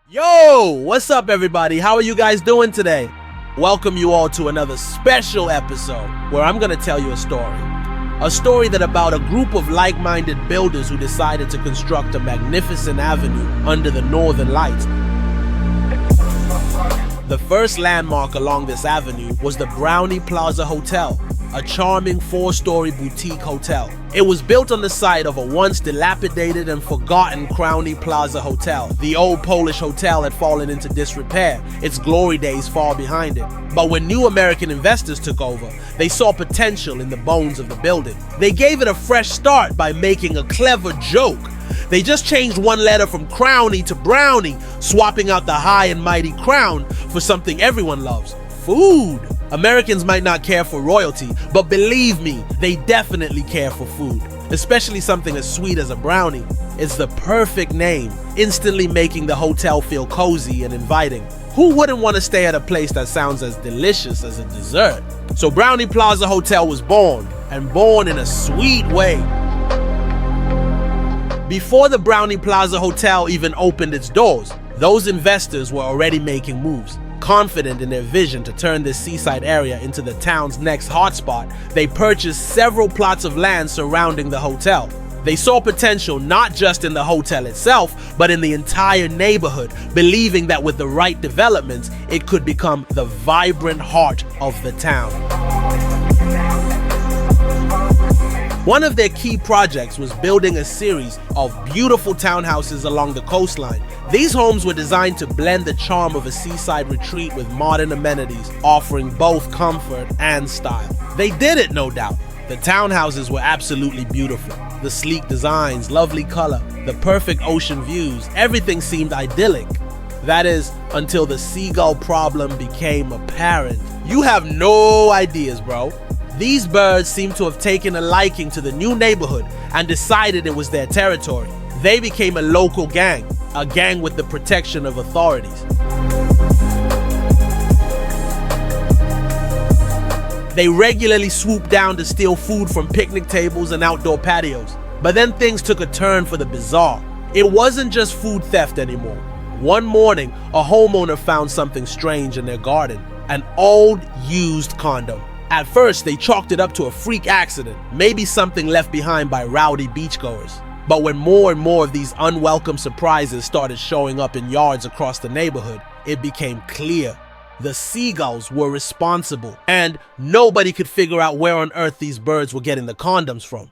Yo, what's up everybody? How are you guys doing today? Welcome you all to another special episode where I'm gonna tell you a story. A story that about a group of like-minded builders who decided to construct a magnificent avenue under the northern lights. The first landmark along this avenue was the Brownie Plaza Hotel, a charming 4-story boutique hotel. It was built on the site of a once dilapidated and forgotten Brownie Plaza Hotel. The old Polish hotel had fallen into disrepair, its glory days far behind it. But when new American investors took over, they saw potential in the bones of the building. They gave it a fresh start by making a clever joke. They just changed one letter from Crownie to Brownie, swapping out the high and mighty crown for something everyone loves: food. Americans might not care for royalty, but believe me, they definitely care for food, especially something as sweet as a brownie. It's the perfect name, instantly making the hotel feel cozy and inviting. Who wouldn't want to stay at a place that sounds as delicious as a dessert? So Brownie Plaza Hotel was born, and born in a sweet way. Before the Brownie Plaza Hotel even opened its doors, those investors were already making moves. Confident in their vision to turn this seaside area into the town's next hotspot, they purchased several plots of land surrounding the hotel. They saw potential not just in the hotel itself, but in the entire neighborhood, believing that with the right developments, it could become the vibrant heart of the town. One of their key projects was building a series of beautiful townhouses along the coastline. These homes were designed to blend the charm of a seaside retreat with modern amenities, offering both comfort and style. They did it, no doubt. The townhouses were absolutely beautiful. The sleek designs, lovely color, the perfect ocean views, everything seemed idyllic. That is, until the seagull problem became apparent. You have no ideas, bro. These birds seem to have taken a liking to the new neighborhood and decided it was their territory. They became a local gang, a gang with the protection of authorities. They regularly swooped down to steal food from picnic tables and outdoor patios. But then things took a turn for the bizarre. It wasn't just food theft anymore. One morning, a homeowner found something strange in their garden: an old, used condom. At first, they chalked it up to a freak accident, maybe something left behind by rowdy beachgoers. But when more and more of these unwelcome surprises started showing up in yards across the neighborhood, it became clear. The seagulls were responsible, and nobody could figure out where on earth these birds were getting the condoms from.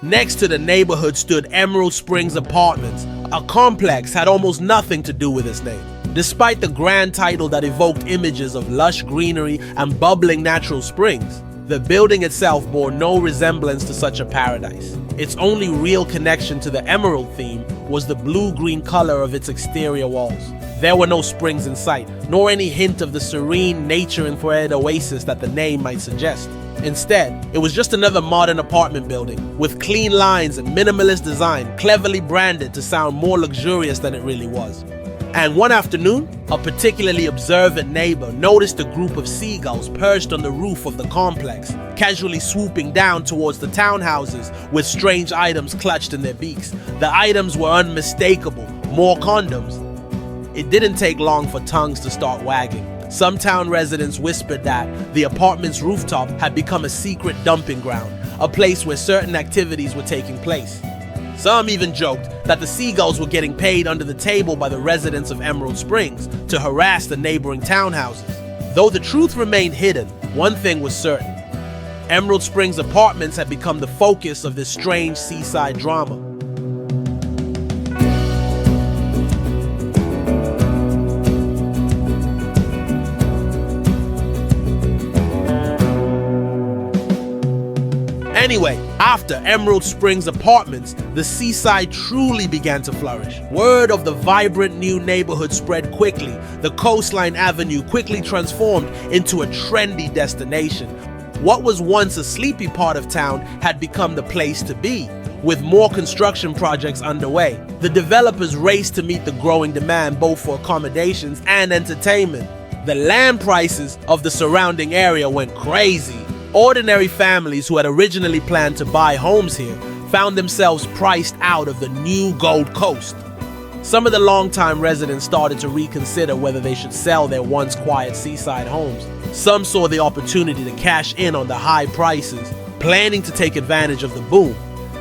Next to the neighborhood stood Emerald Springs Apartments. A complex had almost nothing to do with its name. Despite the grand title that evoked images of lush greenery and bubbling natural springs, the building itself bore no resemblance to such a paradise. Its only real connection to the emerald theme was the blue-green color of its exterior walls. There were no springs in sight, nor any hint of the serene nature-inspired oasis that the name might suggest. Instead, it was just another modern apartment building, with clean lines and minimalist design cleverly branded to sound more luxurious than it really was. And one afternoon, a particularly observant neighbor noticed a group of seagulls perched on the roof of the complex, casually swooping down towards the townhouses with strange items clutched in their beaks. The items were unmistakable: more condoms. It didn't take long for tongues to start wagging. Some town residents whispered that the apartment's rooftop had become a secret dumping ground, a place where certain activities were taking place. Some even joked that the seagulls were getting paid under the table by the residents of Emerald Springs to harass the neighboring townhouses. Though the truth remained hidden, one thing was certain: Emerald Springs Apartments had become the focus of this strange seaside drama. Anyway, after Emerald Springs Apartments, the seaside truly began to flourish. Word of the vibrant new neighborhood spread quickly. The Coastline Avenue quickly transformed into a trendy destination. What was once a sleepy part of town had become the place to be. With more construction projects underway, the developers raced to meet the growing demand both for accommodations and entertainment. The land prices of the surrounding area went crazy. Ordinary families who had originally planned to buy homes here found themselves priced out of the new Gold Coast. Some of the longtime residents started to reconsider whether they should sell their once quiet seaside homes. Some saw the opportunity to cash in on the high prices, planning to take advantage of the boom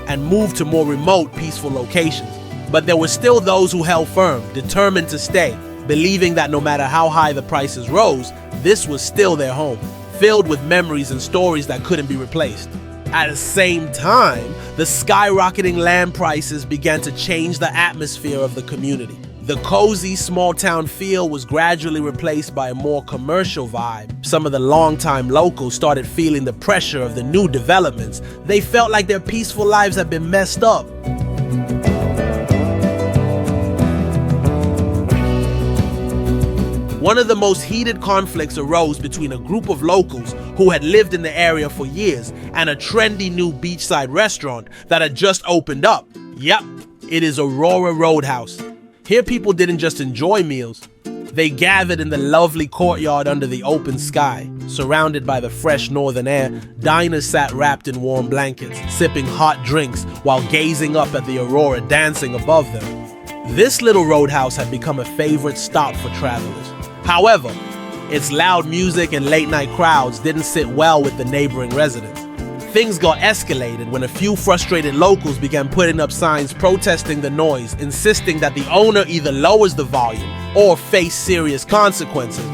and move to more remote, peaceful locations. But there were still those who held firm, determined to stay, believing that no matter how high the prices rose, this was still their home, filled with memories and stories that couldn't be replaced. At the same time, the skyrocketing land prices began to change the atmosphere of the community. The cozy, small-town feel was gradually replaced by a more commercial vibe. Some of the longtime locals started feeling the pressure of the new developments. They felt like their peaceful lives had been messed up. One of the most heated conflicts arose between a group of locals who had lived in the area for years and a trendy new beachside restaurant that had just opened up. Yep, it is Aurora Roadhouse. Here people didn't just enjoy meals, they gathered in the lovely courtyard under the open sky. Surrounded by the fresh northern air, diners sat wrapped in warm blankets, sipping hot drinks while gazing up at the Aurora dancing above them. This little roadhouse had become a favorite stop for travelers. However, its loud music and late-night crowds didn't sit well with the neighboring residents. Things got escalated when a few frustrated locals began putting up signs protesting the noise, insisting that the owner either lowers the volume or face serious consequences.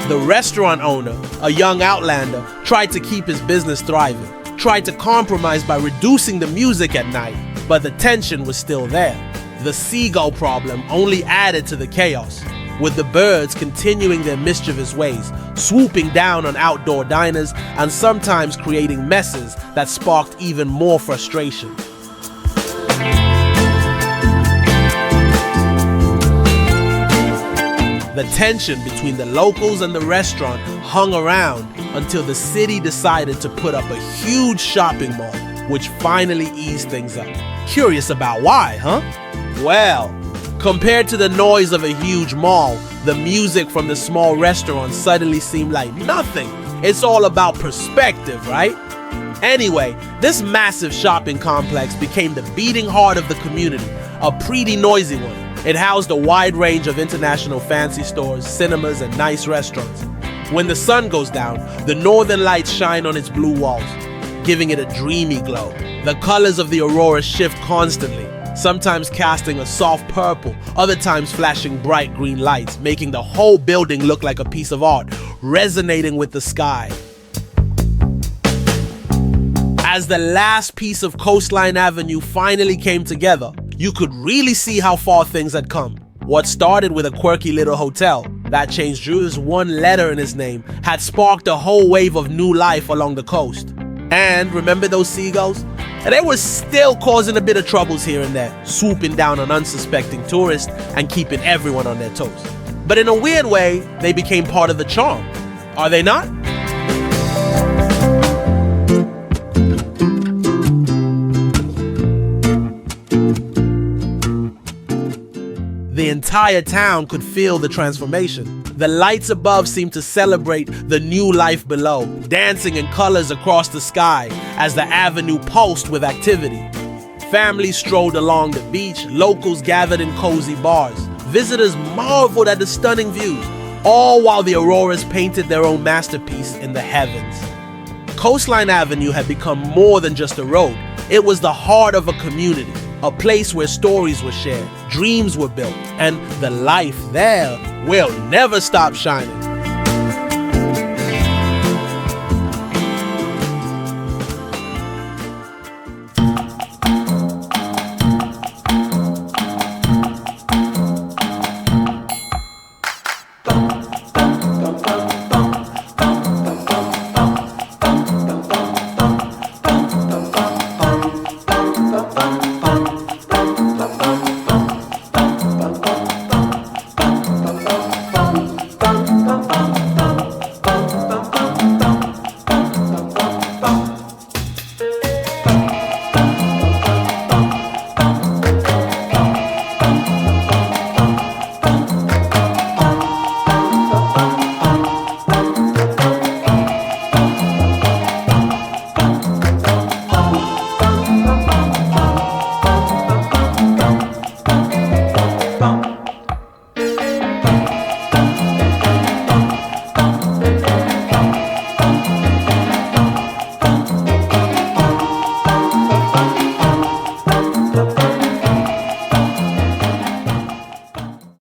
The restaurant owner, a young outlander, tried to keep his business thriving, tried to compromise by reducing the music at night, but the tension was still there. The seagull problem only added to the chaos, with the birds continuing their mischievous ways, swooping down on outdoor diners and sometimes creating messes that sparked even more frustration. The tension between the locals and the restaurant hung around until the city decided to put up a huge shopping mall, which finally eased things up. Curious about why, huh? Well, compared to the noise of a huge mall, the music from the small restaurant suddenly seemed like nothing. It's all about perspective, right? Anyway, this massive shopping complex became the beating heart of the community, a pretty noisy one. It housed a wide range of international fancy stores, cinemas, and nice restaurants. When the sun goes down, the northern lights shine on its blue walls, giving it a dreamy glow. The colors of the Aurora shift constantly, sometimes casting a soft purple, other times flashing bright green lights, making the whole building look like a piece of art, resonating with the sky. As the last piece of Coastline Avenue finally came together, you could really see how far things had come. What started with a quirky little hotel that changed Drew's one letter in his name had sparked a whole wave of new life along the coast. And remember those seagulls? And they were still causing a bit of troubles here and there, swooping down on unsuspecting tourists and keeping everyone on their toes. But in a weird way, they became part of the charm. Are they not? The entire town could feel the transformation. The lights above seemed to celebrate the new life below, dancing in colors across the sky as the avenue pulsed with activity. Families strolled along the beach, locals gathered in cozy bars. Visitors marveled at the stunning views, all while the Auroras painted their own masterpiece in the heavens. Coastline Avenue had become more than just a road. It was the heart of a community, a place where stories were shared, dreams were built, and the life there will never stop shining.